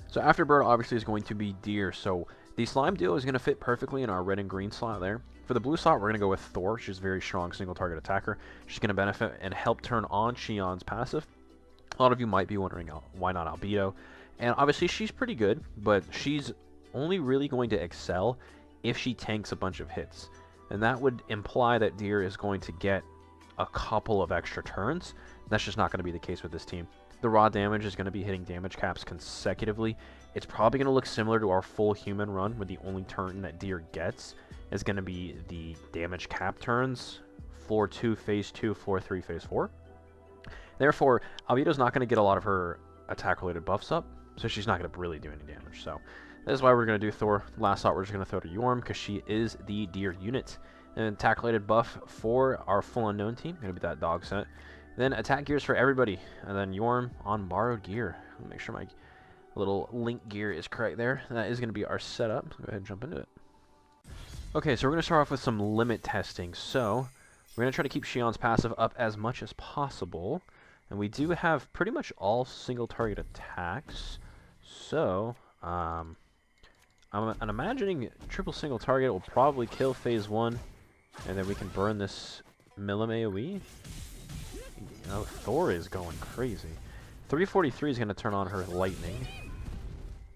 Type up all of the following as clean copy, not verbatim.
So Afterbird obviously is going to be Deer, so the slime duo is going to fit perfectly in our red and green slot there. For the blue slot, we're going to go with Thor. She's a very strong single target attacker. She's going to benefit and help turn on Shion's passive. A lot of you might be wondering why not Albedo. And obviously she's pretty good, but she's only really going to excel if she tanks a bunch of hits. And that would imply that Deer is going to get a couple of extra turns. That's just not going to be the case with this team. The raw damage is going to be hitting damage caps consecutively. It's probably going to look similar to our full human run, where the only turn that Deer gets is going to be the damage cap turns. Floor 2, phase 2, floor 3, phase 4. Therefore, Albedo's not going to get a lot of her attack-related buffs up, so she's not going to really do any damage. So that is why we're going to do Thor. Last thought, we're just going to throw to Yorm, because she is the Deer unit. And attack-related buff for our full unknown team, going to be that dog set. Then attack gears for everybody, and then Yorm on borrowed gear. Let me make sure my little link gear is correct there. That is going to be our setup. Let's go ahead and jump into it. Okay, so we're going to start off with some limit testing. So we're going to try to keep Shion's passive up as much as possible. And we do have pretty much all single target attacks. So I'm imagining triple single target will probably kill phase 1. And then we can burn this Milim AoE. Oh, Thor is going crazy. 343 is going to turn on her lightning.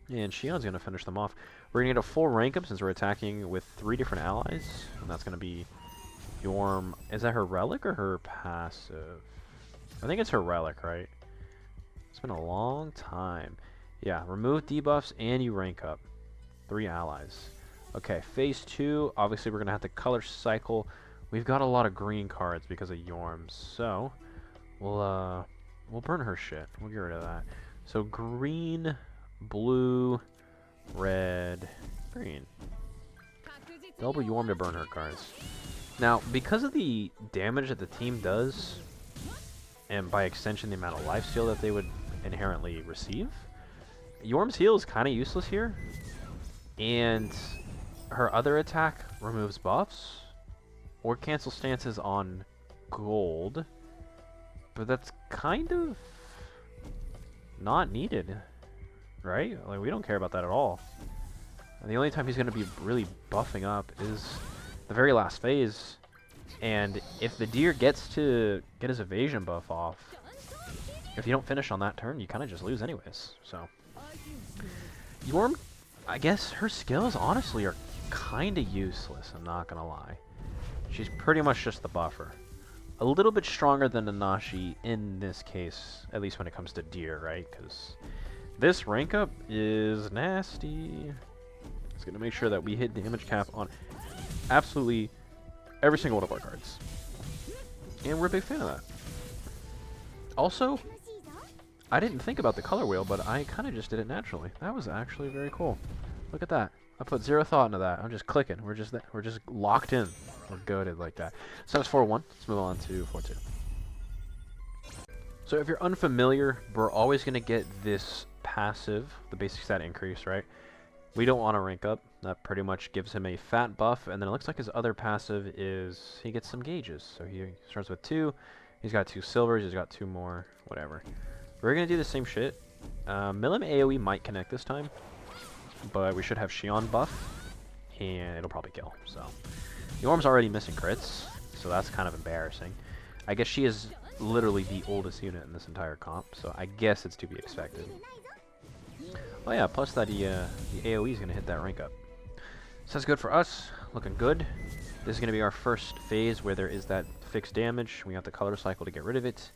And Shion's going to finish them off. We're going to get a full rank up since we're attacking with 3 different allies. And that's going to be Yorm. Is that her relic or her passive? I think it's her relic, right? It's been a long time. Yeah, remove debuffs and you rank up. 3 allies. Okay, phase 2. Obviously, we're going to have to color cycle. We've got a lot of green cards because of Yorm. So we'll burn her shit. We'll get rid of that. So green, blue, red, green. Double Yorm to burn her cards. Now, because of the damage that the team does, and by extension the amount of lifesteal that they would inherently receive, Yorm's heal is kind of useless here. And her other attack removes buffs or cancel stances on gold. But that's kind of not needed, right? Like, we don't care about that at all. And the only time he's going to be really buffing up is the very last phase. And if the Deer gets to get his evasion buff off, if you don't finish on that turn, you kind of just lose anyways. So Yorm, I guess her skills honestly are kind of useless, I'm not going to lie. She's pretty much just the buffer. A little bit stronger than Nanashi in this case, at least when it comes to Deer, right? Because this rank up is nasty. It's going to make sure that we hit damage cap on absolutely every single one of our cards. And we're a big fan of that. Also, I didn't think about the color wheel, but I kind of just did it naturally. That was actually very cool. Look at that. I put zero thought into that. I'm just clicking. We're just locked in. We're goated like that. So that's 4-1. Let's move on to 4-2. So if you're unfamiliar, we're always going to get this passive, the basic stat increase, right? We don't want to rank up. That pretty much gives him a fat buff. And then it looks like his other passive is he gets some gauges. So he starts with 2. He's got 2 silvers. He's got 2 more. Whatever. We're going to do the same shit. Milim AoE might connect this time. But we should have Shion buff. And it'll probably kill. So Yorm's already missing crits. So that's kind of embarrassing. I guess she is literally the oldest unit in this entire comp. So I guess it's to be expected. Oh yeah, plus that the AoE is going to hit that rank up. So that's good for us. Looking good. This is going to be our first phase where there is that fixed damage. We have the color cycle to get rid of it.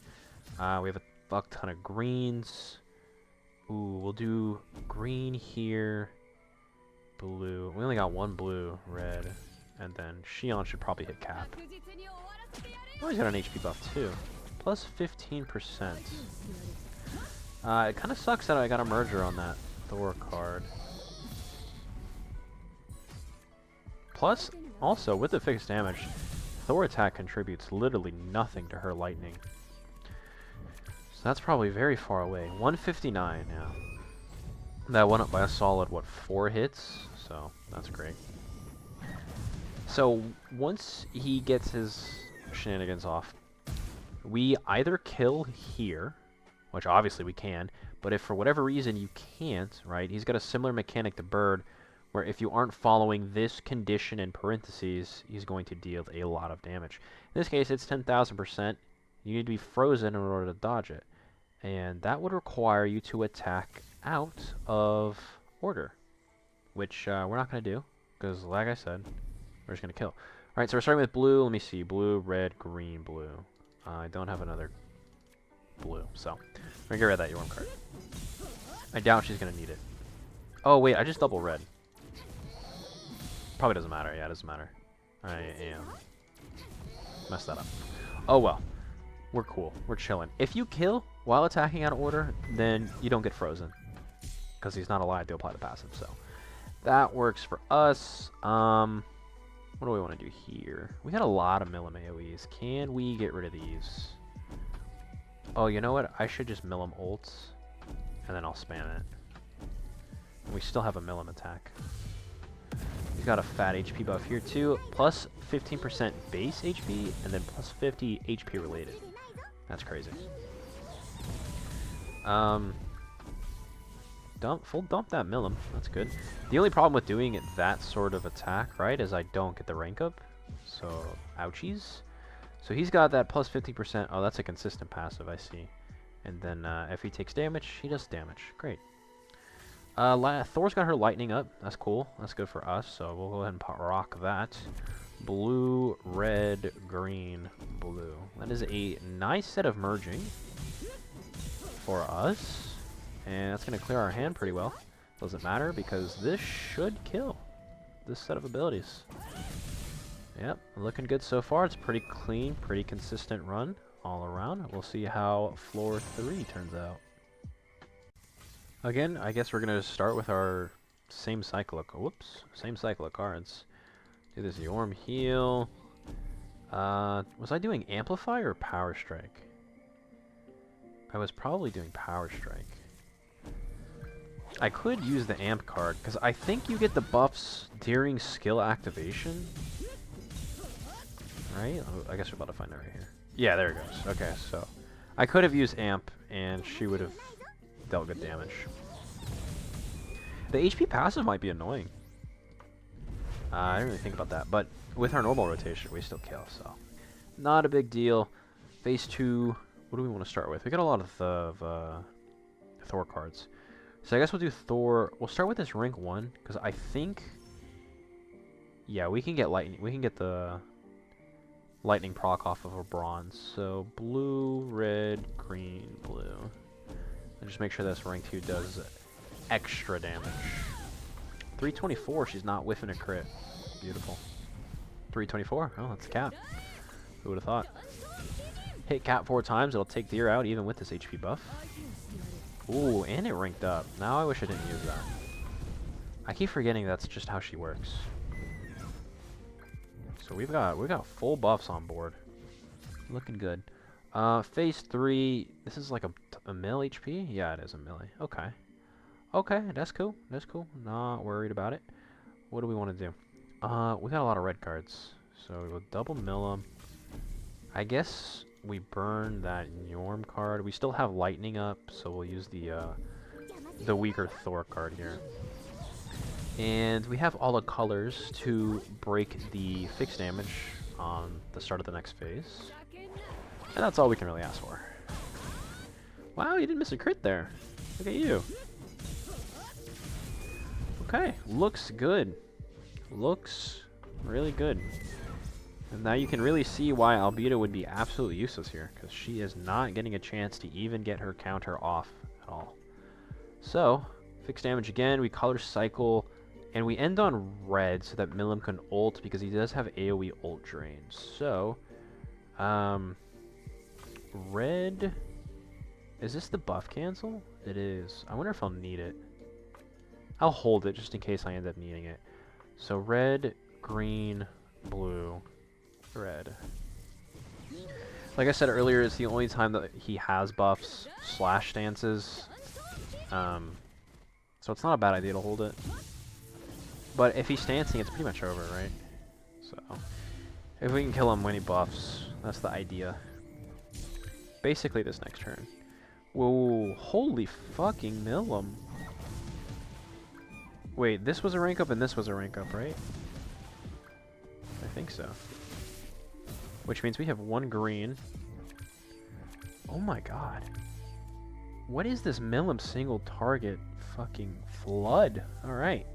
We have a fuck ton of greens. Ooh, we'll do green here. Blue. We only got 1 blue, red. And then Shion should probably hit cap. Oh, he's got an HP buff too. Plus 15%. It kind of sucks that I got a merger on that Thor card. Plus, also, with the fixed damage, Thor attack contributes literally nothing to her lightning. So that's probably very far away. 159 now. That went up by a solid, what, 4 hits? So, that's great. So, once he gets his shenanigans off, we either kill here, which obviously we can, But if for whatever reason you can't, right, he's got a similar mechanic to Bird, where if you aren't following this condition in parentheses, he's going to deal a lot of damage. In this case, it's 10,000%. You need to be frozen in order to dodge it. And that would require you to attack out of order, which we're not going to do, because like I said, we're just going to kill. Alright, so we're starting with blue. Let me see. Blue, red, green, blue. I don't have another blue, so we're going to get rid of that Yorm card. I doubt she's going to need it. Oh, wait, I just double red. Probably doesn't matter. Yeah, it doesn't matter. I am. Messed that up. Oh, well. We're cool. We're chilling. If you kill while attacking out of order, then you don't get frozen, because he's not allowed to apply the passive, so that works for us. What do we want to do here? We got a lot of mill 'em AoEs. Can we get rid of these? Oh, you know what? I should just mill 'em ults, and then I'll spam it. And we still have a mill 'em attack. He's got a fat HP buff here too, plus 15% base HP, and then plus 50 HP related. That's crazy. Full dump that mill 'em. That's good. The only problem with doing that sort of attack, right, is I don't get the rank up. So, ouchies. So he's got that plus 50%. Oh, that's a consistent passive, I see. And then if he takes damage, he does damage. Great. Thor's got her lightning up. That's cool. That's good for us. So we'll go ahead and rock that. Blue, red, green, blue. That is a nice set of merging for us. And that's going to clear our hand pretty well. Doesn't matter because this should kill this set of abilities. Yep, looking good so far. It's pretty clean, pretty consistent run all around. We'll see how floor 3 turns out. Again, I guess we're going to start with our same cycle of cards. Do this Yorm heal. Was I doing Amplify or Power Strike? I was probably doing Power Strike. I could use the Amp card, because I think you get the buffs during skill activation. Right? Oh, I guess we're about to find it right here. Yeah, there it goes. Okay, so I could have used Amp, and she would have dealt good damage. The HP passive might be annoying. I didn't really think about that, but with our normal rotation, we still kill, so not a big deal. Phase 2, what do we want to start with? We got a lot of Thor cards. So I guess we'll do Thor. We'll start with this rank 1, because I think, yeah, we can get lightning. We can get the lightning proc off of a bronze. So blue, red, green, blue. And just make sure this rank 2 does extra damage. 324. She's not whiffing a crit. Beautiful. 324. Oh, that's a cap. Who would have thought? Hit cap 4 times. It'll take the ear out even with this HP buff. Ooh, and it ranked up. Now I wish I didn't use that. I keep forgetting that's just how she works. So we've got full buffs on board. Looking good. Phase 3. This is like a mill HP? Yeah, it is a milli. Okay. Okay, that's cool. That's cool. Not worried about it. What do we want to do? We got a lot of red cards. So we'll double mill them. I guess we burn that Yorm card. We still have lightning up, so we'll use the weaker Thor card here. And we have all the colors to break the fixed damage on the start of the next phase. And that's all we can really ask for. Wow, you didn't miss a crit there. Look at you. Okay, looks good. Looks really good. And now you can really see why Albedo would be absolutely useless here, because she is not getting a chance to even get her counter off at all. So, fixed damage again, we color cycle, and we end on red so that Milim can ult, because he does have AoE ult drain. So, red, is this the buff cancel? It is. I wonder if I'll need it. I'll hold it just in case I end up needing it. So red, green, blue, red. Like I said earlier, it's the only time that he has buffs / stances. So it's not a bad idea to hold it. But if he's stancing, it's pretty much over, right? So if we can kill him when he buffs, that's the idea. Basically this next turn. Whoa, holy fucking Millum. Wait, this was a rank up and this was a rank up, right? I think so. Which means we have one green. Oh my god. What is this Millum single target fucking flood? Alright.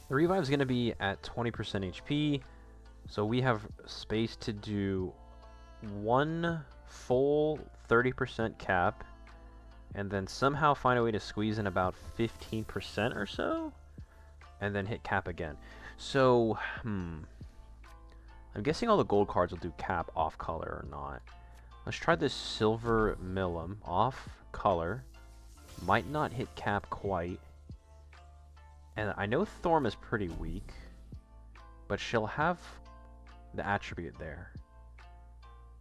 The revive's going to be at 20% HP. So we have space to do one full 30% cap. And then somehow find a way to squeeze in about 15% or so. And then hit cap again. So, I'm guessing all the gold cards will do cap off color or not. Let's try this silver Millum off color. Might not hit cap quite. And I know Thorm is pretty weak, but she'll have the attribute there.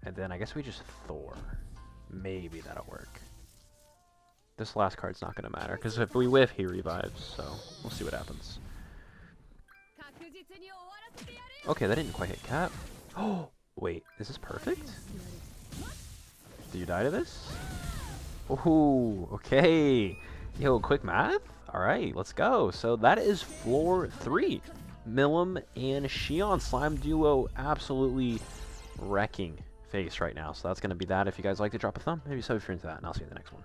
And then I guess we just Thor. Maybe that'll work. This last card's not going to matter, because if we whiff, he revives, so we'll see what happens. Okay, that didn't quite hit cap. Oh, wait, is this perfect? Do you die to this? Ooh, okay. Yo, quick math? Alright, let's go. So that is floor 3. Millum and Xion Slime Duo absolutely wrecking face right now. So that's going to be that. If you guys like to drop a thumb, maybe sub if you're into that, and I'll see you in the next one.